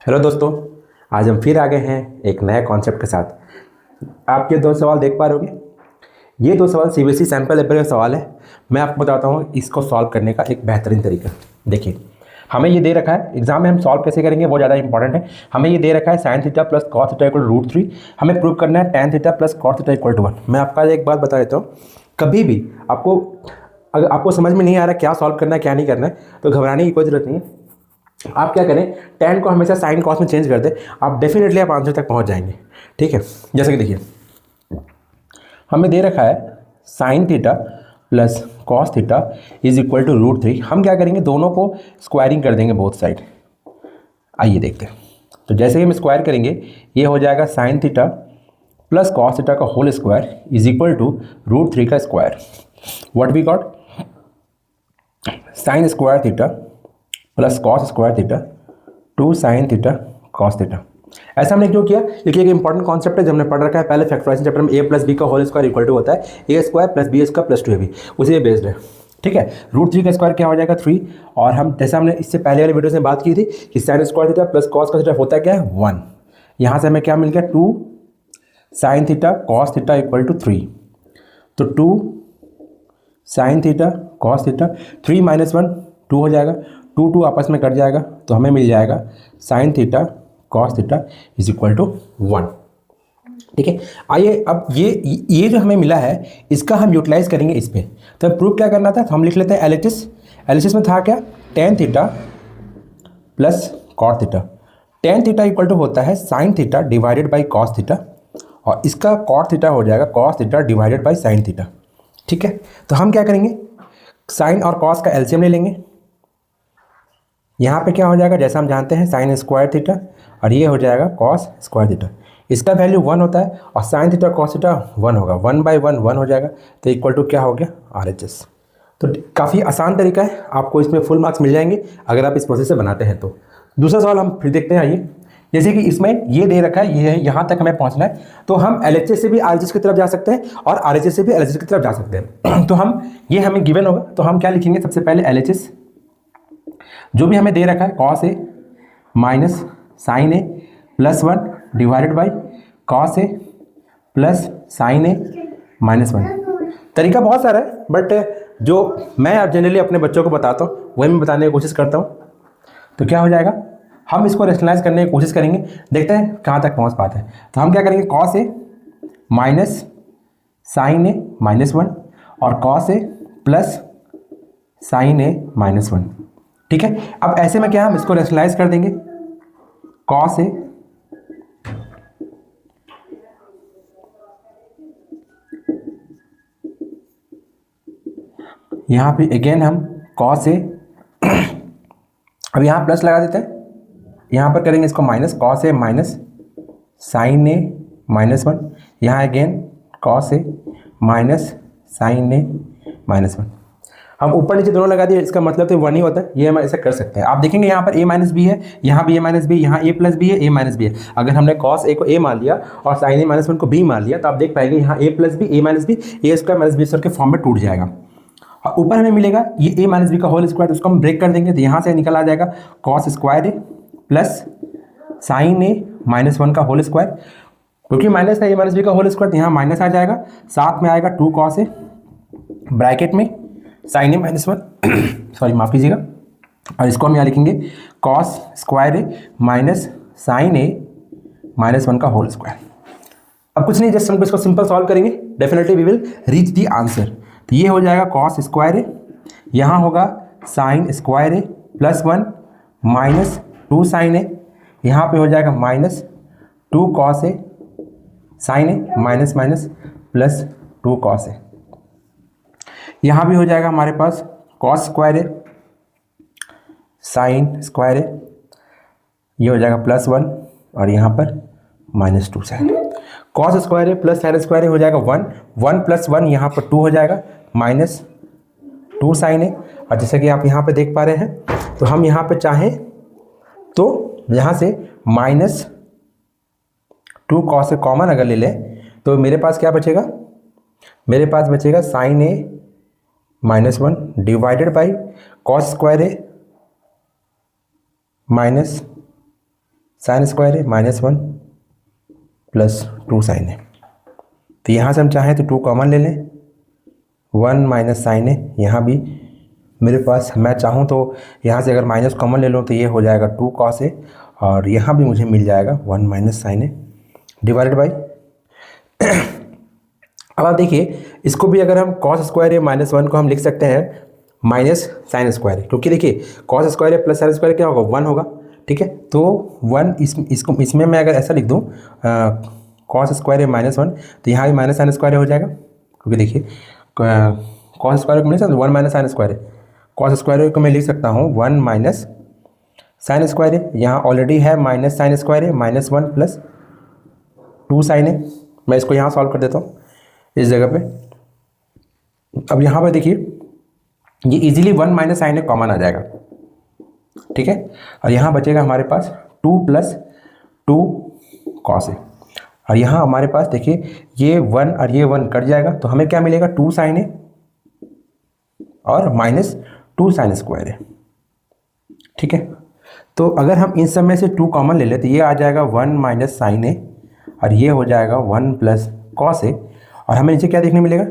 Hello दोस्तों, आज हम फिर आ गए हैं एक नए कॉन्सेप्ट के साथ। आप ये दो सवाल देख पा रहे होंगे। ये दो सवाल सीबीएसई सैम्पल पेपर का सवाल है। मैं आपको बताता हूँ इसको सॉल्व करने का एक बेहतरीन तरीका। देखिए, हमें ये दे रखा है, एग्जाम में हम सॉल्व कैसे करेंगे वो ज़्यादा इंपॉर्टेंट है। हमें ये दे रखा है sine theta plus cos theta equal √3। हमें प्रूव करना है tan theta plus cos theta equal to 1। मैं आपका एक बात बता देता हूँ, कभी भी अगर आपको समझ में नहीं आ रहा क्या सॉल्व करना है क्या नहीं करना है तो घबराने की कोई ज़रूरत नहीं है। आप क्या करें, tan को हमेशा साइन कॉस में चेंज कर दें, आप डेफिनेटली आप आंसर तक पहुंच जाएंगे। ठीक है, जैसे कि देखिए हमें दे रखा है sine theta plus cos theta is equal to √3। हम क्या करेंगे, दोनों को स्क्वायरिंग कर देंगे बोथ साइड। आइए देखते हैं। तो जैसे ही हम स्क्वायर करेंगे ये हो जाएगा sine theta plus cos theta का whole square is equal to √3 का square. What we got, sine square theta plus cos square theta 2 sine theta cos theta. ऐसा हमने क्यों किया, क्योंकि एक इंपॉर्टेंट कॉन्सेप्ट है जो हमने पढ़ रखा है पहले फैक्टराइजेशन चैप्टर में, a प्लस बी का होल स्क्वायर इक्वल टू होता है a square plus B square plus 2ab, उसी पे बेस्ड है। ठीक है, √3 का स्क्वायर क्या हो जाएगा 3। और हम जैसे हमने इससे पहले वाले वीडियो में बात की थी कि sign square theta plus cos का थीटा होता है क्या है 1। यहाँ से हमें क्या मिल गया 2 sine theta cos theta equal to 3। तो 2 sine theta cos theta, 3 minus 1 2 हो जाएगा, 2 आपस में कट जाएगा तो हमें मिल जाएगा sine theta cos theta is equal to 1। ठीक है, आइए अब ये जो हमें मिला है इसका हम यूटिलाइज करेंगे इस पे। तो प्रूफ क्या करना था, तो हम लिख लेते हैं एलएचएस। एलएचएस में था क्या, tan theta plus cot theta. tan theta equal to होता है sine theta divided by cos theta, और इसका कॉट थीटा हो जाएगा cos theta divided by sine theta. ठीक है, तो हम क्या करेंगे, साइन और कॉस का एलसीएम ले लेंगे। यहाँ पे क्या हो जाएगा, जैसा हम जानते हैं साइन स्क्वायर थीटा और ये हो जाएगा कॉस स्क्वायर थीटा। इसका वैल्यू 1 होता है और साइन थीटा कॉस थीटा 1 होगा, 1/1 1 हो जाएगा। तो इक्वल टू क्या हो गया RHS। तो काफ़ी आसान तरीका है, आपको इसमें फुल मार्क्स मिल जाएंगे अगर आप इस प्रोसेस से बनाते हैं तो। दूसरा सवाल हम फिर देखते हैं। आइए, जैसे कि इसमें ये दे रखा है, ये यहाँ तक हमें पहुँचना है, तो हम LHS से भी RHS की तरफ जा सकते हैं और RHS से भी LHS की तरफ जा सकते हैं। तो हम ये हमें गिवन होगा, तो हम क्या लिखेंगे, सबसे पहले LHS जो भी हमें दे रखा है cos A minus sine A plus 1 divided by cos A plus sine A minus 1। तरीका बहुत सारा है, बट जो मैं जनरली अपने बच्चों को बताता हूँ वही मैं बताने की कोशिश करता हूँ। तो क्या हो जाएगा, हम इसको रेशनलाइज करने की कोशिश करेंगे, देखते हैं कहाँ तक पहुँच पाते हैं। तो हम क्या करेंगे, cos A minus sine A minus 1 और cos A plus sine A minus 1। ठीक है, अब ऐसे में क्या हम इसको रेशनलाइज कर देंगे, कॉस ए यहाँ पे अगेन हम कॉस ए अब यहाँ प्लस लगा देते हैं, यहाँ पर करेंगे इसको minus, cos A minus sine A minus 1, यहाँ again cos A minus sine A minus 1। हम ऊपर नीचे दोनों लगा दिए, इसका मतलब तो 1 ही होता है। ये हम ऐसा कर सकते हैं। आप देखेंगे यहाँ पर a माइनस बी है, यहाँ भी a माइनस बी, यहाँ a प्लस बी है, a माइनस बी है। अगर हमने cos a को a मान लिया और sin a माइनस 1 को b मान लिया तो आप देख पाएंगे यहाँ a plus B a minus B a square minus B square के फॉर्म में टूट जाएगा। और ऊपर हमें मिलेगा ये a माइनस बी का होल स्क्वायर, उसको हम ब्रेक कर देंगे तो यहाँ से निकल आ जाएगा cos square A plus sine A minus 1 का होल स्क्वायर। क्योंकि माइनस है a माइनस बी का होल स्क्वायर तो यहाँ माइनस आ जाएगा, साथ में आएगा 2 cos ए ब्रैकेट में साइन ए माइनस 1 सॉरी माफ कीजिएगा, और इसको हम यहाँ लिखेंगे cos square A minus sine A minus 1 का होल स्क्वायर। अब कुछ नहीं, जस्ट हम इसको सिंपल सॉल्व करेंगे, definitely we will reach the answer. तो ये हो जाएगा कॉस स्क्वायर ए, यहाँ होगा sine square A plus 1 minus 2 sine A, यहाँ पे हो जाएगा minus 2 cos A sine A minus minus plus 2 cos A. यहाँ भी हो जाएगा हमारे पास cos square A sine square A, ये हो जाएगा प्लस 1 और यहाँ पर minus 2 sign. Cos square A plus sign square ए हो जाएगा 1, 1 प्लस 1 यहाँ पर 2 हो जाएगा माइनस 2 साइन ए। और जैसे कि आप यहाँ पे देख पा रहे हैं, तो हम यहाँ पे चाहें तो यहाँ से माइनस 2 कॉस ए कॉमन अगर ले लें तो मेरे पास क्या बचेगा, मेरे पास बचेगा sine A minus 1 divided by cos square A minus sine square A -1 plus 2 sine A. तो यहाँ से हम चाहें तो 2 कॉमन ले लें, 1 माइनस साइन ए। यहाँ भी मेरे पास, मैं चाहूँ तो यहाँ से अगर माइनस कॉमन ले लूँ तो ये हो जाएगा 2 कॉस ए, और यहाँ भी मुझे मिल जाएगा 1 minus sine A divided by अब आप देखिए, इसको भी अगर हम कॉस स्क्वायर ए -1 को हम लिख सकते हैं माइनस साइन स्क्वायर ए, क्योंकि देखिए cos square A plus sine square क्या होगा, 1 होगा। ठीक है, तो 1 इसमें मैं अगर ऐसा लिख दूँ कॉस स्क्वायर ए -1, तो यहाँ भी माइनस साइन स्क्वायर ए हो जाएगा, क्योंकि देखिए कॉस स्क्वायर को मिल सकता है 1 माइनस साइन स्क्वायर ए। कॉस स्क्वायर को मैं लिख सकता हूँ 1 माइनस साइन स्क्वायर ए। यहाँ ऑलरेडी है minus sine square A, -1 plus 2 sine ए। मैं इसको यहाँ सॉल्व कर देता हूँ इस जगह पे। अब यहाँ पर देखिए ये इजीली 1 माइनस साइन ए कॉमन आ जाएगा। ठीक है, और यहाँ बचेगा हमारे पास 2 प्लस 2 कॉस ए, और यहाँ हमारे पास देखिए ये 1 और ये 1 कट जाएगा, तो हमें क्या मिलेगा 2 साइन ए और -2 साइन स्क्वायर ए। ठीक है, तो अगर हम इन सब में से 2 कॉमन ले लें तो ये आ जाएगा 1 माइनस साइन ए, और ये हो जाएगा 1 प्लस कॉस ए, और हमें नीचे क्या देखने मिलेगा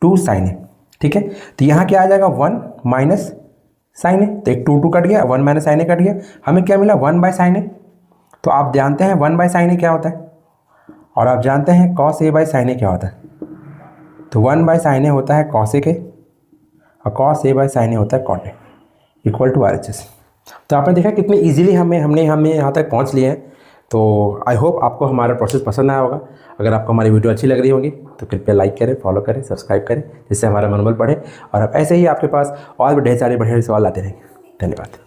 2 साइन ए। ठीक है, तो यहाँ क्या आ जाएगा 1 माइनस साइन ए, तो एक 2 कट गया, 1 माइनस साइन ए कट गया, हमें क्या मिला 1 बाय साइन ए। तो आप जानते हैं 1 बाय साइन ए क्या होता है, और आप जानते हैं कॉस ए बाय साइन ए क्या होता है। तो 1 बाय साइन ए होता है कॉस ए के, और cos A by sine A होता है cot A equal to RHS। तो आपने देखा कितने इजीली हमने यहाँ तक पहुँच लिए हैं। तो आई होप आपको हमारा प्रोसेस पसंद आया होगा। अगर आपको हमारी वीडियो अच्छी लग रही होगी तो कृपया लाइक करें, फॉलो करें, सब्सक्राइब करें, जिससे हमारा मनोबल बढ़े, और अब ऐसे ही आपके पास और भी ढेर सारे बढ़िया सवाल आते रहेंगे। धन्यवाद।